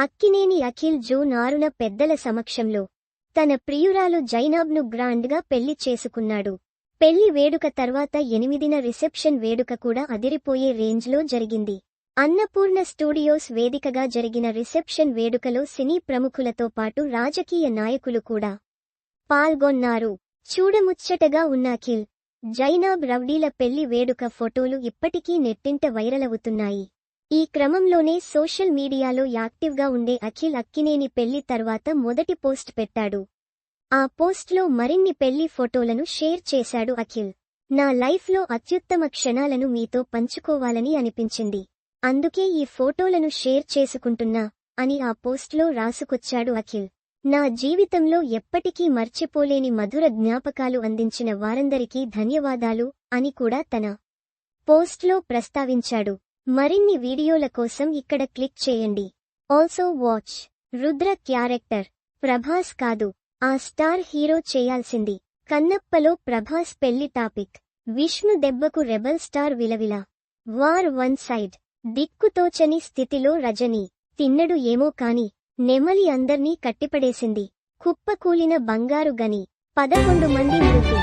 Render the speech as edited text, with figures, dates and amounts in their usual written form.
Akkineni Akhil June 6న పెద్దల సమక్షంలో తన ప్రియురాలు జైనాబ్ను గ్రాండ్గా పెళ్లి చేసుకున్నాడు. పెళ్లి వేడుక తర్వాత 8న రిసెప్షన్ వేడుక కూడా అదిరిపోయే రేంజ్లో జరిగింది. అన్నపూర్ణ స్టూడియోస్ వేదికగా జరిగిన రిసెప్షన్ వేడుకలో సినీ ప్రముఖులతో పాటు రాజకీయ నాయకులు కూడా పాల్గొన్నారు. చూడముచ్చటగా ఉన్న అఖిల్, జైనాబ్ రౌడీల పెళ్లి వేడుక ఫోటోలు ఇప్పటికీ నెట్టింట వైరలవుతున్నాయి. ఈ క్రమంలోనే సోషల్ మీడియాలో యాక్టివ్గా ఉండే అఖిల్ అక్కినేని పెళ్లి తర్వాత మొదటి పోస్ట్ పెట్టాడు. ఆ పోస్ట్లో మరిన్ని పెళ్లి ఫోటోలను షేర్ చేశాడు అఖిల్. నా లైఫ్లో అత్యుత్తమ క్షణాలను మీతో పంచుకోవాలని అనిపించింది. అందుకే ఈ ఫోటోలను షేర్ చేసుకుంటున్నా అని ఆ పోస్ట్లో రాసుకొచ్చాడు అఖిల్. నా జీవితంలో ఎప్పటికీ మర్చిపోలేని మధుర జ్ఞాపకాలు అందించిన వారందరికీ ధన్యవాదాలు అని కూడా తన పోస్ట్లో ప్రస్తావించాడు. మరిన్ని వీడియోల కోసం ఇక్కడ క్లిక్ చేయండి. Also watch. Rudra character Prabhas కాదు, ఆ స్టార్ హీరో చేయాల్సింది. కన్నప్పలో ప్రభాస్ పెళ్లి టాపిక్. విష్ణు దెబ్బకు రెబల్ స్టార్ విలవిల. War one side. దిక్కుతోచని స్థితిలో రజనీ. తిన్నడు ఏమో కాని నెమలి అందర్నీ కట్టిపడేసింది. కుప్పకూలిన బంగారు గని. 11 మంది మృతి.